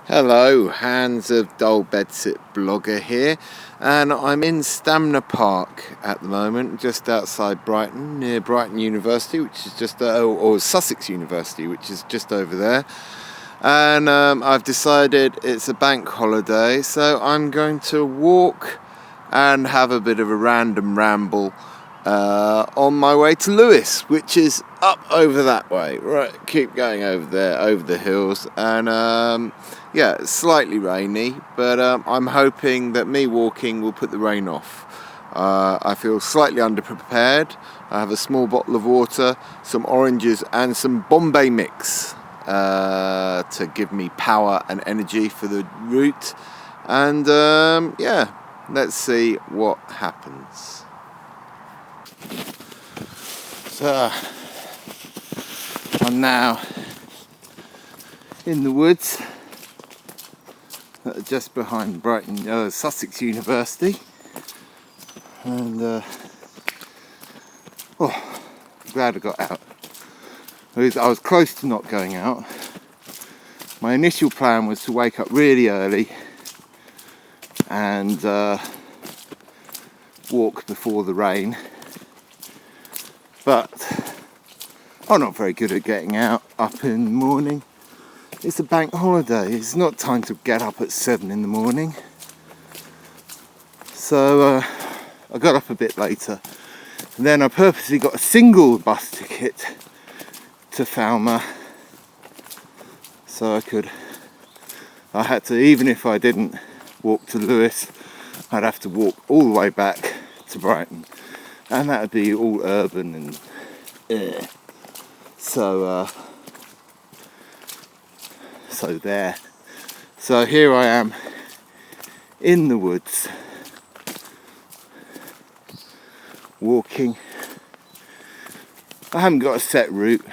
Hello, Hands of Dull Bedsit blogger here, and I'm in Stamner Park at the moment, just outside Brighton, near Brighton University, which is just, or Sussex University, which is just over there. And I've decided it's a bank holiday, so I'm going to walk and have a bit of a random ramble on my way to Lewes, which is up over that way. Right, keep going over there, over the hills, and yeah, it's slightly rainy, but I'm hoping that me walking will put the rain off. I feel slightly underprepared. I have a small bottle of water, some oranges, and some Bombay mix to give me power and energy for the route. And yeah, let's see what happens. So I'm now in the woods just behind Brighton, Sussex University, and glad I got out. I was close to not going out. My initial plan was to wake up really early and walk before the rain, but I'm not very good at getting out up in the morning. It's a bank holiday, it's not time to get up at 7 in the morning. So I got up a bit later, and then I purposely got a single bus ticket to Falmouth, so I had to, even if I didn't walk to Lewes, I'd have to walk all the way back to Brighton, and that would be all urban and so here I am in the woods walking. I haven't got a set route,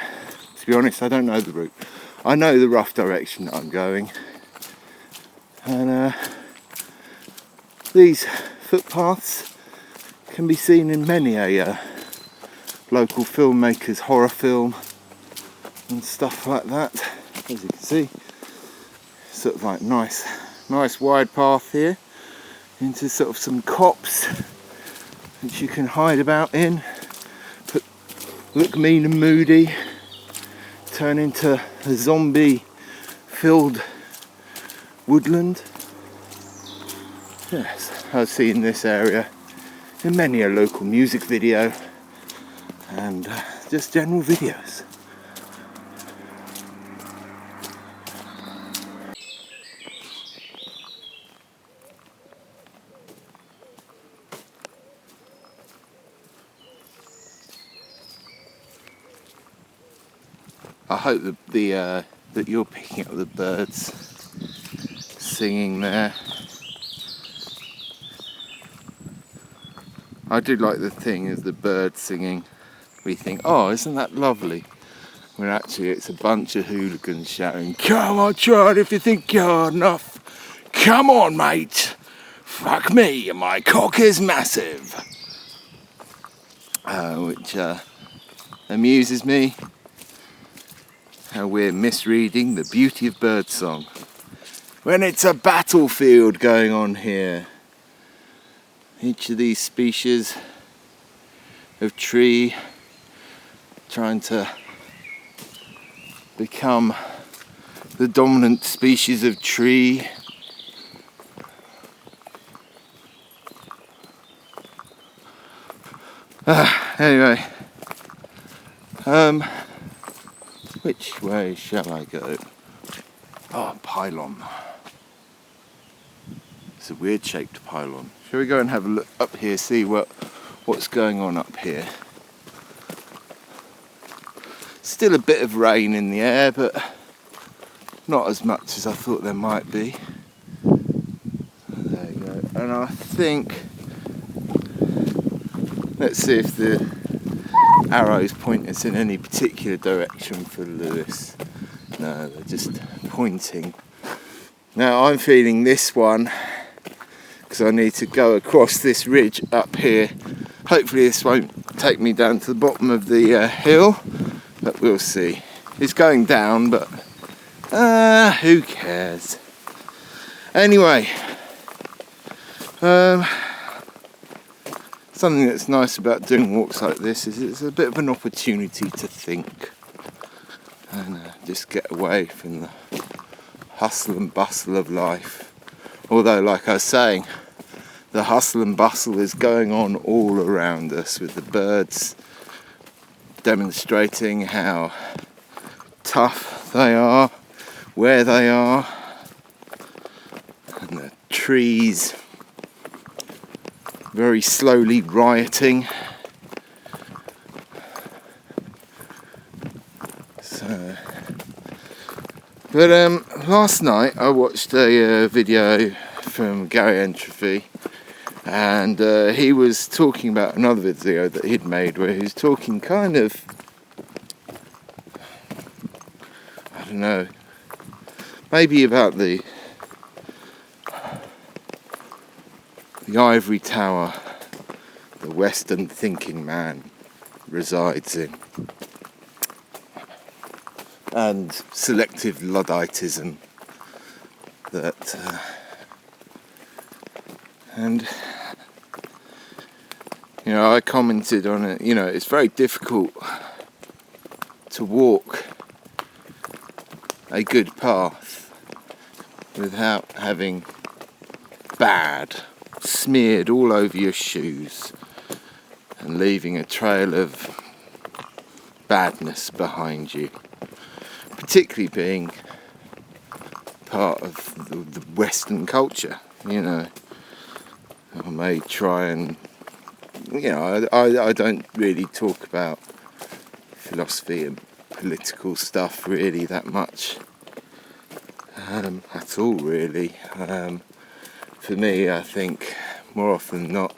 to be honest. I don't know the route. I know the rough direction that I'm going, and these footpaths can be seen in many a local filmmaker's horror film and stuff like that. As you can see, sort of like nice wide path here into sort of some copse which you can hide about in, look mean and moody, turn into a zombie filled woodland. Yes, I've seen this area in many a local music video and just general videos. I hope that you're picking up the birds singing there. I do like the thing of the birds singing. We think, oh, isn't that lovely? When actually it's a bunch of hooligans shouting, "Come on, Charlie, if you think you're hard enough. Come on, mate. Fuck me, and my cock is massive." Which amuses me. How we're misreading the beauty of birdsong when it's a battlefield going on here. Each of these species of tree trying to become the dominant species of tree. Anyway, which way shall I go? Oh, pylon. It's a weird shaped pylon. Shall we go and have a look up here, see what's going on up here? Still a bit of rain in the air, but not as much as I thought there might be. There you go. And I think, let's see if the arrows point us in any particular direction for Lewes. No, they're just pointing. Now I'm feeling this one because I need to go across this ridge up here. Hopefully this won't take me down to the bottom of the hill, but we'll see. It's going down, but who cares? Anyway, something that's nice about doing walks like this is it's a bit of an opportunity to think and just get away from the hustle and bustle of life. Although, like I was saying, the hustle and bustle is going on all around us, with the birds demonstrating how tough they are, where they are, and the trees very slowly rioting. So, but last night I watched a video from Gary Entropy, and he was talking about another video that he'd made where he was talking kind of, I don't know, maybe about the ivory tower the Western thinking man resides in, and selective Ludditism that and you know, I commented on it. You know, it's very difficult to walk a good path without having bad smeared all over your shoes and leaving a trail of badness behind you, particularly being part of the Western culture. You know, I may try and, you know, I don't really talk about philosophy and political stuff really that much at all really. For me, I think more often than not,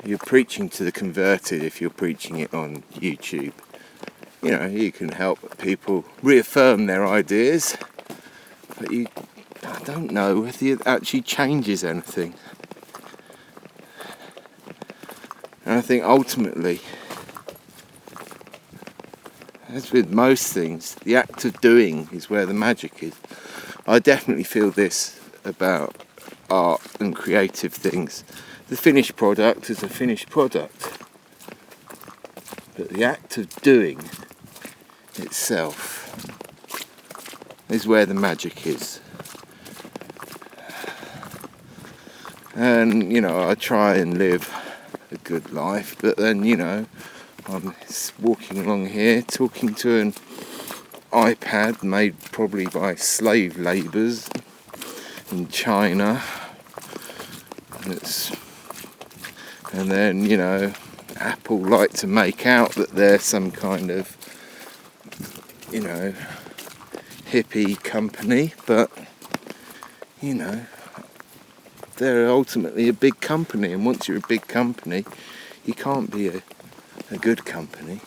you're preaching to the converted if you're preaching it on YouTube. You know, you can help people reaffirm their ideas, but I don't know whether it actually changes anything. And I think ultimately, as with most things, the act of doing is where the magic is. I definitely feel this about art and creative things. The finished product is a finished product, but the act of doing itself is where the magic is. And, you know, I try and live a good life, but then, you know, I'm walking along here talking to an iPad made probably by slave labourers in China, and then, you know, Apple like to make out that they're some kind of, you know, hippie company, but, you know, they're ultimately a big company, and once you're a big company, you can't be a good company.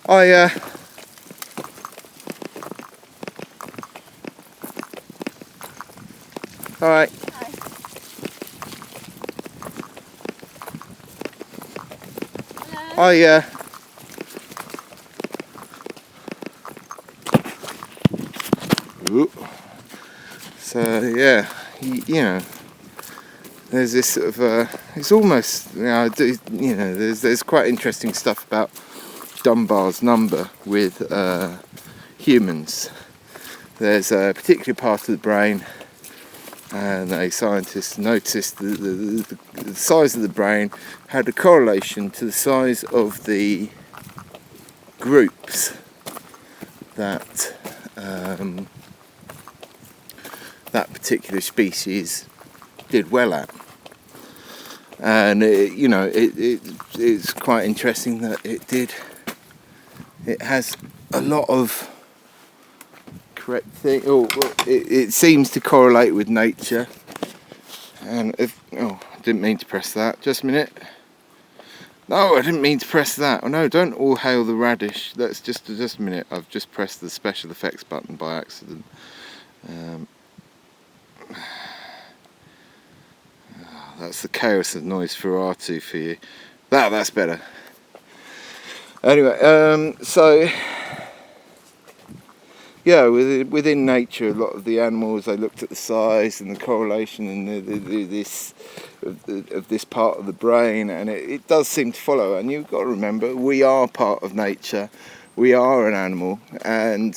Alright. Hi. So yeah, you know, there's this sort of it's almost, you know, there's quite interesting stuff about Dunbar's number with humans. There's a particular part of the brain, and a scientist noticed the size of the brain had a correlation to the size of the groups that that particular species did well at. And you know, it's quite interesting that it has a lot of correct thing. It seems to correlate with nature. And I didn't mean to press that. Just a minute. No, I didn't mean to press that. Oh no, don't all hail the radish. That's just a minute. I've just pressed the special effects button by accident. That's the chaos of noise for R2 for you. That's better. Anyway, so yeah, within nature, a lot of the animals, they looked at the size and the correlation and this part of the brain, and it does seem to follow. And you've got to remember, we are part of nature. We are an animal, and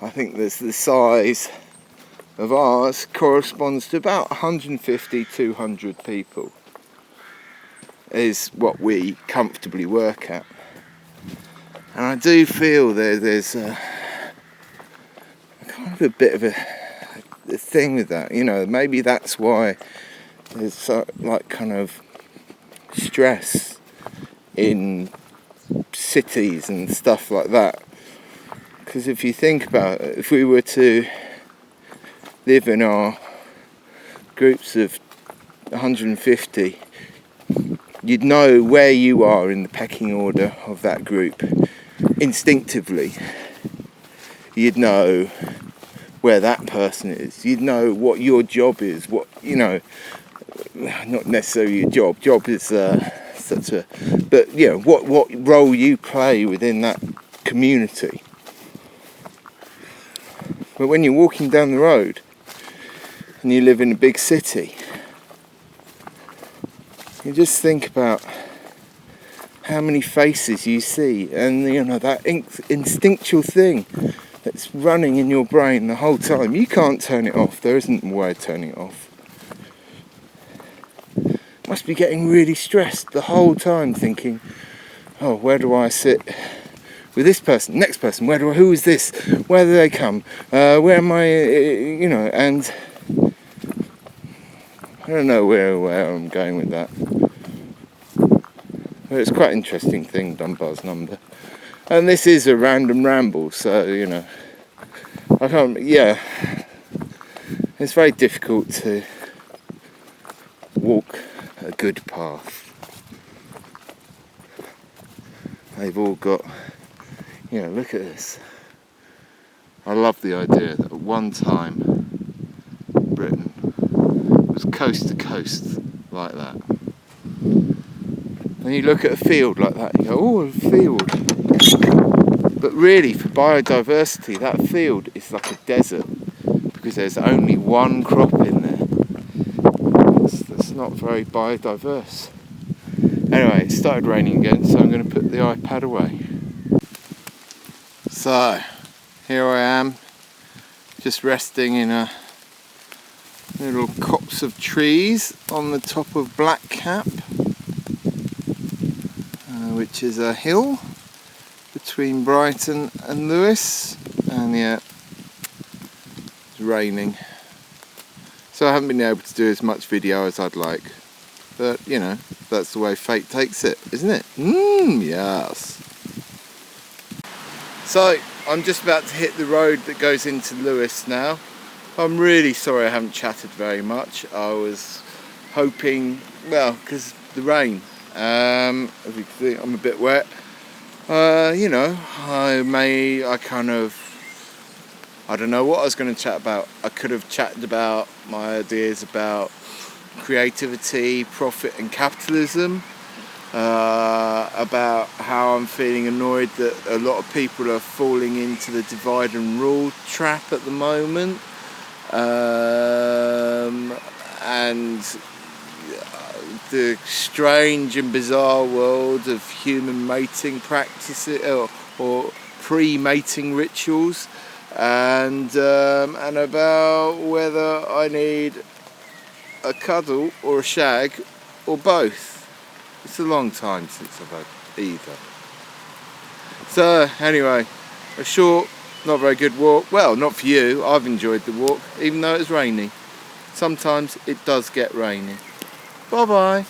I think the size of ours corresponds to about 150, 200 people is what we comfortably work at. And I do feel there's a kind of a bit of a thing with that, you know. Maybe that's why there's like kind of stress in cities and stuff like that. Because if you think about it, if we were to live in our groups of 150, you'd know where you are in the pecking order of that group instinctively. You'd know where that person is. You'd know what your job is. What, you know, not necessarily your job. Job is such a, but you know what role you play within that community. But when you're walking down the road and you live in a big city, you just think about how many faces you see, and you know that instinctual thing that's running in your brain the whole time. You can't turn it off. There isn't a way of turning it off. Must be getting really stressed the whole time, thinking, oh, where do I sit with this person, next person? Who is this? Where do they come? Where am I? You know, and I don't know where I'm going with that. But it's quite an interesting thing, Dunbar's number. And this is a random ramble, so, you know, I can't, yeah, it's very difficult to walk a good path. They've all got, you know, look at this. I love the idea that at one time Britain was coast to coast like that. And you look at a field like that and you go, oh, a field. But really, for biodiversity, that field is like a desert because there's only one crop in there. That's not very biodiverse. Anyway, it started raining again, so I'm going to put the iPad away. So, here I am, just resting in a little copse of trees on the top of Black Cap, which is a hill between Brighton and Lewes, and yeah, it's raining, so I haven't been able to do as much video as I'd like, but you know, that's the way fate takes it, isn't it? Yes. So I'm just about to hit the road that goes into Lewes now. I'm really sorry I haven't chatted very much. I was hoping, well, because the rain, as you can see, I'm a bit wet. You know, I don't know what I was going to chat about. I could have chatted about my ideas about creativity, profit and capitalism, about how I'm feeling annoyed that a lot of people are falling into the divide and rule trap at the moment, and the strange and bizarre world of human mating practices or pre-mating rituals, and about whether I need a cuddle or a shag or both. It's a long time since I've had either. So anyway, a short, not very good walk. Well, not for you. I've enjoyed the walk, even though it's rainy. Sometimes it does get rainy. Bye bye.